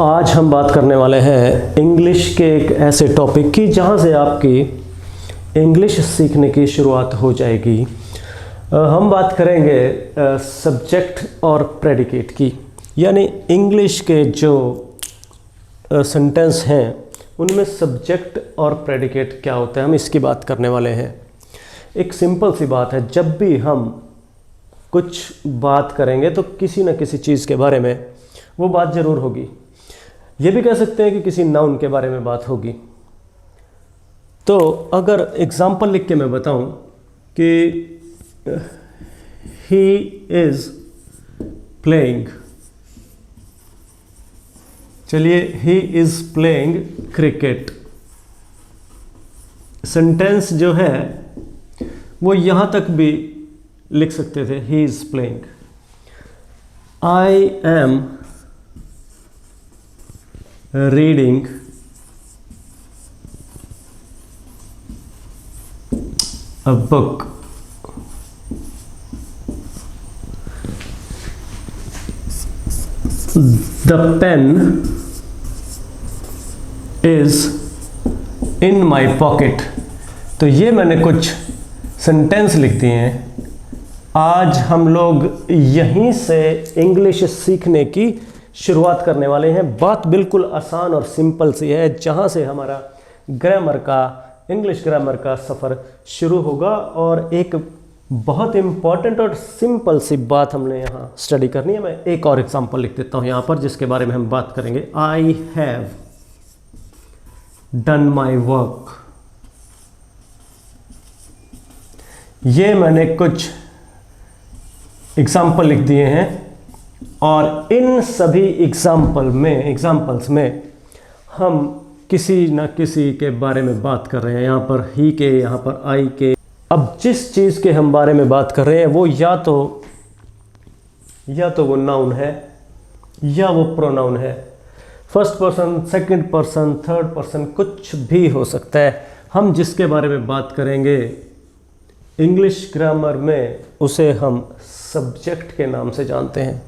आज हम बात करने वाले हैं इंग्लिश के एक ऐसे टॉपिक की जहां से आपकी इंग्लिश सीखने की शुरुआत हो जाएगी। हम बात करेंगे सब्जेक्ट और प्रेडिकेट की, यानी इंग्लिश के जो सेंटेंस हैं उनमें सब्जेक्ट और प्रेडिकेट क्या होता है, हम इसकी बात करने वाले हैं। एक सिंपल सी बात है, जब भी हम कुछ बात करेंगे तो किसी न किसी चीज़ के बारे में वो बात ज़रूर होगी। ये भी कह सकते हैं कि किसी नाउन के बारे में बात होगी। तो अगर एग्जाम्पल लिख के मैं बताऊं कि ही इज़ प्लेइंग, चलिए he is playing cricket, sentence जो है वो यहाँ तक भी लिख सकते थे, he is playing. I am reading a book. The pen is in my pocket. तो ये मैंने कुछ सेंटेंस लिख दिए हैं। आज हम लोग यहीं से इंग्लिश सीखने की शुरुआत करने वाले हैं। बात बिल्कुल आसान और सिंपल सी है, जहाँ से हमारा ग्रामर का, इंग्लिश ग्रामर का सफ़र शुरू होगा। और एक बहुत इम्पॉर्टेंट और सिंपल सी बात हमने यहाँ स्टडी करनी है। मैं एक और एग्जांपल लिख देता हूँ यहाँ पर, जिसके बारे में हम बात करेंगे। I have done my work. ये मैंने कुछ एग्जाम्पल लिख दिए हैं और इन सभी एग्जाम्पल्स में हम किसी न किसी के बारे में बात कर रहे हैं। यहाँ पर ही के, यहाँ पर आई के। अब जिस चीज़ के हम बारे में बात कर रहे हैं वो या तो वो नाउन है या वो प्रोनाउन है। First person, second person, third person, कुछ भी हो सकता है। हम जिसके बारे में बात करेंगे इंग्लिश ग्रामर में उसे हम सब्जेक्ट के नाम से जानते हैं।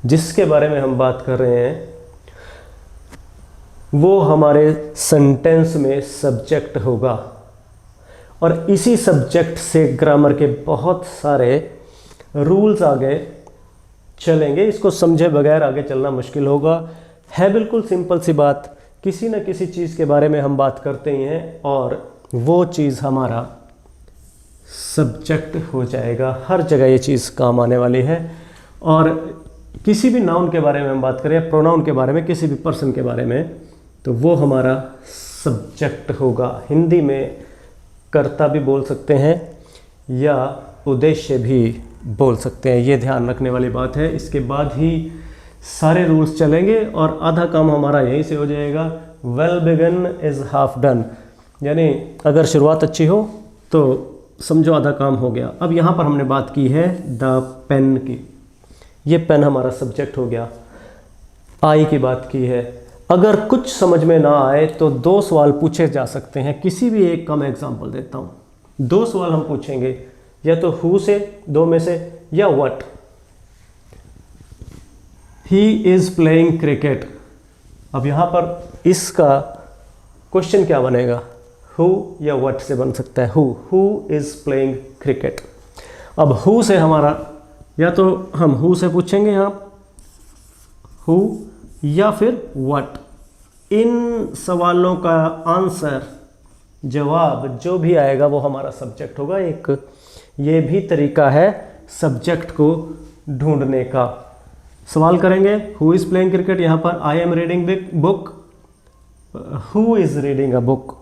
जिसके बारे में हम बात कर रहे हैं वो हमारे सेंटेंस में सब्जेक्ट होगा। और इसी सब्जेक्ट से ग्रामर के बहुत सारे रूल्स आगे चलेंगे। इसको समझे बगैर आगे चलना मुश्किल होगा। है बिल्कुल सिंपल सी बात, किसी न किसी चीज़ के बारे में हम बात करते ही हैं और वो चीज़ हमारा सब्जेक्ट हो जाएगा। हर जगह ये चीज़ काम आने वाली है। और किसी भी नाउन के बारे में हम बात करें, प्रोनाउन के बारे में, किसी भी पर्सन के बारे में, तो वो हमारा सब्जेक्ट होगा। हिंदी में कर्ता भी बोल सकते हैं या उद्देश्य भी बोल सकते हैं। ये ध्यान रखने वाली बात है। इसके बाद ही सारे रूल्स चलेंगे और आधा काम हमारा यहीं से हो जाएगा। Well begin is half done, यानी अगर शुरुआत अच्छी हो तो समझो आधा काम हो गया। अब यहाँ पर हमने बात की है द पेन की। ये पेन हमारा सब्जेक्ट हो गया। आई की बात की है। अगर कुछ समझ में ना आए तो दो सवाल पूछे जा सकते हैं। किसी भी एक का मैं एग्जांपल देता हूँ। दो सवाल हम पूछेंगे, या तो हु से, दो में से, या what. He is playing cricket. अब यहाँ पर इसका क्वेश्चन क्या बनेगा? हु या व्हाट से बन सकता है। Who is playing cricket. अब हु से हमारा, या तो हम हु से पूछेंगे यहाँ, हु, या फिर व्हाट। इन सवालों का आंसर, जवाब जो भी आएगा वो हमारा सब्जेक्ट होगा। एक ये भी तरीका है सब्जेक्ट को ढूंढने का। सवाल करेंगे हु इज़ प्लेइंग क्रिकेट, यहाँ पर I am reading book, who is reading a book,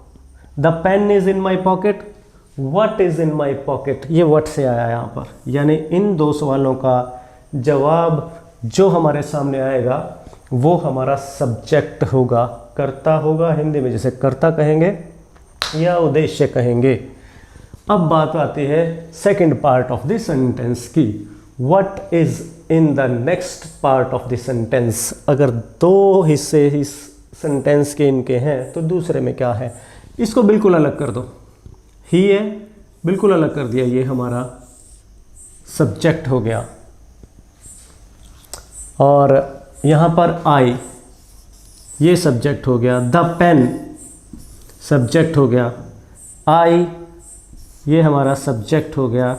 the pen is in my pocket, what is in my pocket. ये व्हाट से आया यहाँ पर, यानी इन दो सवालों का जवाब जो हमारे सामने आएगा वो हमारा सब्जेक्ट होगा, कर्ता होगा। हिंदी में जैसे कर्ता कहेंगे या उद्देश्य कहेंगे। अब बात आती है second part of the sentence की। What is in the next part of the sentence. अगर दो हिस्से इस सेंटेंस के इनके हैं तो दूसरे में क्या है, इसको बिल्कुल अलग कर दो। ही है, बिल्कुल अलग कर दिया, ये हमारा सब्जेक्ट हो गया। और यहाँ पर आई, ये सब्जेक्ट हो गया, द पेन सब्जेक्ट हो गया, आई ये हमारा सब्जेक्ट हो गया।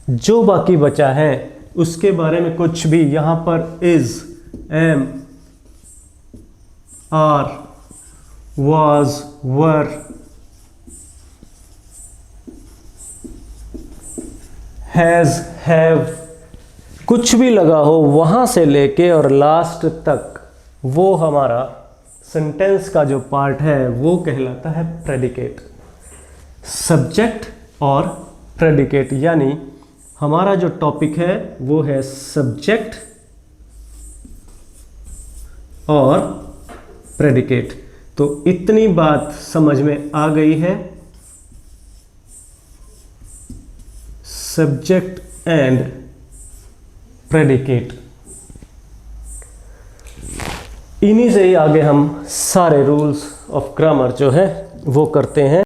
जो बाकी बचा है उसके बारे में कुछ भी यहाँ पर is, am, are, was, were, has, have, कुछ भी लगा हो वहाँ से लेके और लास्ट तक वो हमारा सेंटेंस का जो पार्ट है वो कहलाता है प्रेडिकेट। सब्जेक्ट और प्रेडिकेट, यानी हमारा जो टॉपिक है वो है सब्जेक्ट और प्रेडिकेट। तो इतनी बात समझ में आ गई है। सब्जेक्ट एंड प्रेडिकेट, इन्हीं से ही आगे हम सारे रूल्स ऑफ ग्रामर जो है वो करते हैं।